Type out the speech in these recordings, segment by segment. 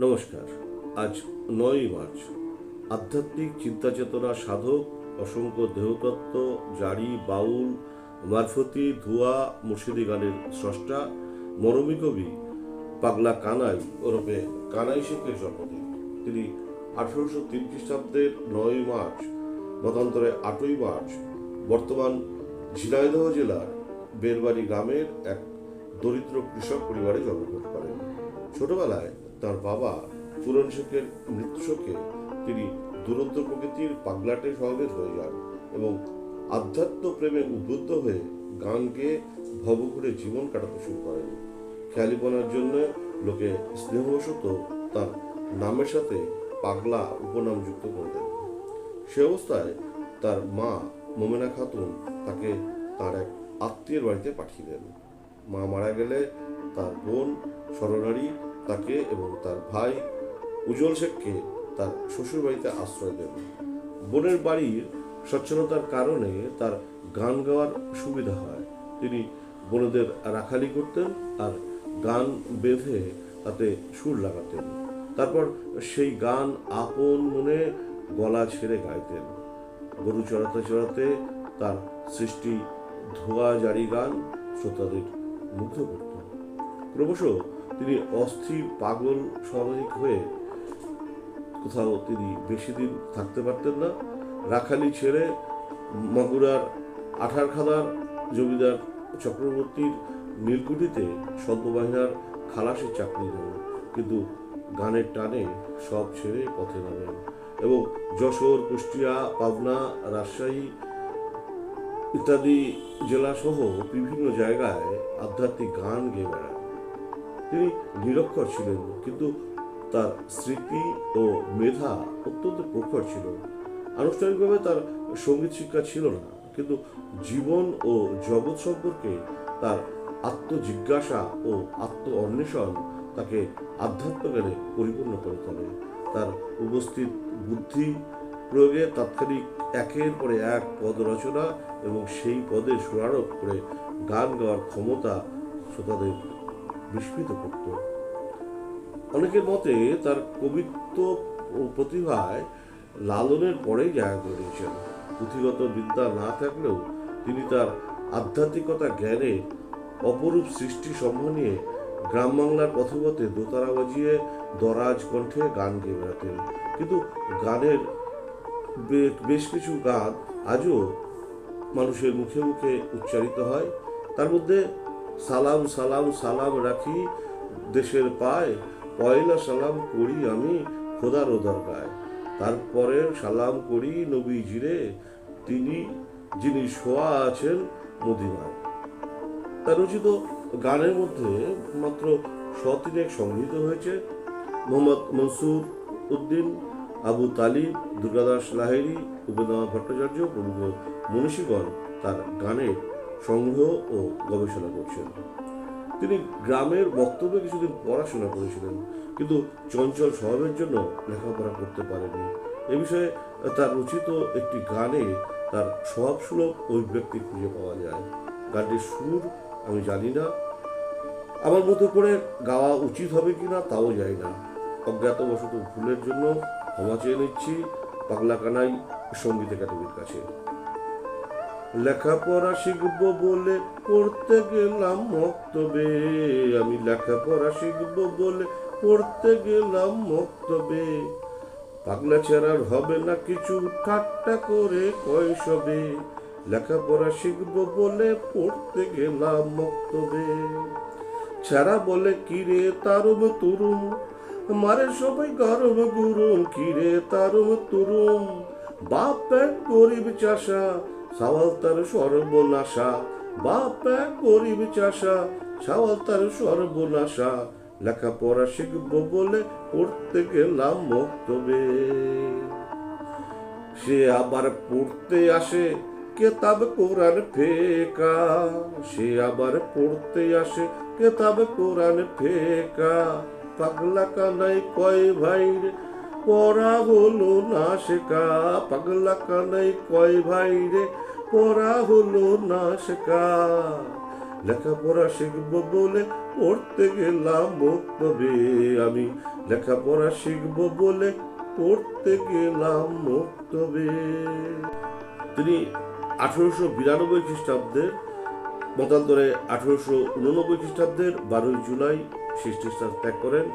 নমস্কার। আজ ৯ই মার্চ। আধ্যাত্মিক চিন্তা চেতনা সাধক, অসংখ্য দেহতত্ত্ব, জারি, বাউল, মারফতি, ধুয়া, মুর্শিদি গানের স্রষ্টা, মরমী কবি পাগলা কানাই ওরফে কানাই শেখের জন্মদিন। তিনি 1803 খ্রিস্টাব্দের 9ই মার্চ, মতান্তরে 8ই মার্চ, বর্তমান ঝিনাইদহ জেলার বেরবাড়ি গ্রামের এক দরিদ্র কৃষক পরিবারে জন্মগ্রহণ করেন। ছোটবেলায় তার বাবা পুরন শেখের মৃত্যুশোকে তিনি দুরন্ত প্রকৃতির পাগলাটে স্বভাবের হয়ে যান এবং আধ্যাত্ম প্রেমে উদ্বুদ্ধ হয়ে গান গেয়ে ভবঘুরে জীবন কাটাতে শুরু করেন। খেয়ালিপনার জন্য লোকে স্নেহবশত তার নামের সাথে পাগলা উপনাম যুক্ত করে দেন। সে অবস্থায় তার মা মোমেনা খাতুন তাকে তার এক আত্মীয়ের বাড়িতে পাঠিয়ে দেন। মা মারা গেলে তার বোন স্বর্ণারী তাকে এবং তার ভাই উজ্জ্বল শেখকে তার শ্বশুর বাড়িতে আশ্রয় দেন। বোনের বাড়ির সচ্ছলতার কারণে তার গান গাওয়ার সুবিধা হয়। তিনি বোনেদের রাখালি করতেন আর গান বেঁধে তাতে সুর লাগাতেন। তারপর সেই গান আপন মনে গলা ছেড়ে গাইতেন। গরু চড়াতে চড়াতে তার সৃষ্টি ধোয়া জারি গান শ্রোতাদের মুগ্ধ করত। ক্রমশ তিনি অস্থির পাগল স্বাভাবিক হয়ে কোথাও তিনি বেশি দিন থাকতে পারতেন না। রাখালি ছেড়ে মাগুরার আঠারখাদার জমিদার চক্রবর্তীর নীলকুঠিতে সদ্যবাহিনার খালাসের চাকরি নেন, কিন্তু গানের টানে সব ছেড়ে পথে নামেন এবং যশোর, কুষ্টিয়া, পাবনা, রাজশাহী ইত্যাদি জেলাসহ বিভিন্ন জায়গায় আধ্যাত্মিক গান গেয়ে বেড়ান। তিনি নিরক্ষর ছিলেন, কিন্তু তার স্মৃতি ও মেধা অত্যন্ত প্রখর ছিল। আনুষ্ঠানিকভাবে তার সঙ্গীত শিক্ষা ছিল না, কিন্তু জীবন ও জগৎ সম্পর্কে তার আত্মজিজ্ঞাসা ও আত্ম অন্বেষণ তাকে আধ্যাত্মজ্ঞানে পরিপূর্ণ করে তোলে। তার উপস্থিত বুদ্ধি প্রয়োগে তাৎক্ষণিক একের পরে এক পদ রচনা এবং সেই পদে সুরারোপ করে গান গাওয়ার ক্ষমতা শ্রোতাদের বিস্মিত করত। অনেকের মতে তার কবিত্ব ও প্রতিভায় লালনের পরেই জায়গা করে নিয়েছেন। পুঁথিগত বিদ্যা না থাকলেও তিনি তার আধ্যাত্মিকতা জ্ঞানে অপরূপ সৃষ্টি সম্মান নিয়ে গ্রাম বাংলার পথপথে দোতারা বাজিয়ে দরাজ কণ্ঠে গান গেয়ে বেড়াতেন। কিন্তু গানের বেশ কিছু গান আজও মানুষের মুখে মুখে উচ্চারিত হয়। তার মধ্যে সালাম সালাম সালাম রাখি দেশের পায়, পয়লা সালাম করি আমি খোদার দরগায়, তারপরে সালাম করি নবীজিরে, তিনি যিনি শোয়া আছেন মদিনায়। তার রচিত গানের মধ্যে মাত্র 103 সংগৃহীত হয়েছে। মোহাম্মদ মনসুর উদ্দিন, আবু তালিব, দুর্গাদাস লাহিড়ী, উপেন্দ্রনাথ ভট্টাচার্য প্রমুখ মনীষীগণ তার গানের সংগ্রহ ও গবেষণা করছেন। তিনি গ্রামের বক্তব্যে কিছুদিন পড়াশোনা করেছিলেন, কিন্তু চঞ্চল স্বভাবের জন্য লেখাপড়া করতে পারেনি। এ বিষয়ে তার রচিত একটি গানে তার স্বভাবসুলভ অভিব্যক্তি খুঁজে পাওয়া যায়। গানটির সুর আমি জানি না, আমার মতো করে গাওয়া উচিত হবে কিনা তাও জানি না। অজ্ঞাতবশত ভুলের জন্য ক্ষমা চেয়ে নিচ্ছি পাগলা কানাই সঙ্গীত একাডেমির কাছে। লেখাপড়া শিখব বলে পড়তে গেলাম মক্তবে, আমি লেখাপড়া শিখব বলে পড়তে গেলাম মক্তবে, পাগলা ছাড়ার হবে না কিছু ঠাট্টা করে কয় সবে, লেখাপড়া শিখব বলে পড়তে গেলাম মক্তবে। ছাড়া বলে কিরে তারুম তুরুম, মারে সবাই গর্ব গুরুম, কিরে তারুম তুরুম, বাপ এক গরিব চাষা সাওয়াল তার সর্বনাশা, বাপ এক গরিব চাষা সাওয়াল তার সর্বনাশা, লেখাপড়া শিখব বলে পড়তে গেলাম মক্তবে। সে আবার পড়তে আসে কেতাব কোরআন ফেকা, সে আবার পড়তে আসে কেতাব কোরআন ফেকা, পাগলা কানাই কয় ভাই রে পড়া হলো না শেখা, পাগলা কানাই কয় ভাই রে পড়া হলো না শেখা, লেখাপড়া শিখব বলে পড়তে গেলাম মক্তবে, আমি লেখাপড়া শিখব বলে পড়তে গেলাম মক্তবে। তিনি 1892 খ্রিস্টাব্দের মতান্তরে 1889 খ্রিস্টাব্দের 12 জুলাই সৃষ্টিস্থান ত্যাগ করেন।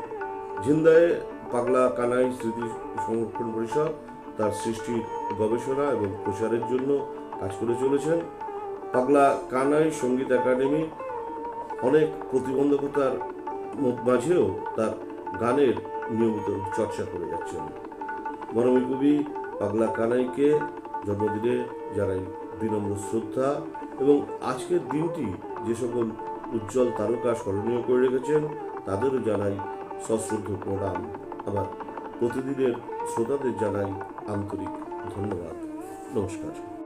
ঝিন্দায়ে পাগলা কানাই স্মৃতি সংরক্ষণ পরিষদ তার সৃষ্টির গবেষণা এবং প্রচারের জন্য কাজ করে চলেছেন। পাগলা কানাই সঙ্গীত একাডেমি অনেক প্রতিবন্ধকতার মাঝেও তার গানের নিয়মিত চর্চা করে যাচ্ছেন। মরমী কবি পাগলা কানাইকে জন্মদিনে জানাই বিনম্র শ্রদ্ধা, এবং আজকের দিনটি যে সকল উজ্জ্বল তারকা স্মরণীয় করে রেখেছেন তাদেরও জানাই সশ্রদ্ধ প্রণাম। আবার প্রতিদিনের শ্রোতাদের জানাই আন্তরিক ধন্যবাদ। নমস্কার।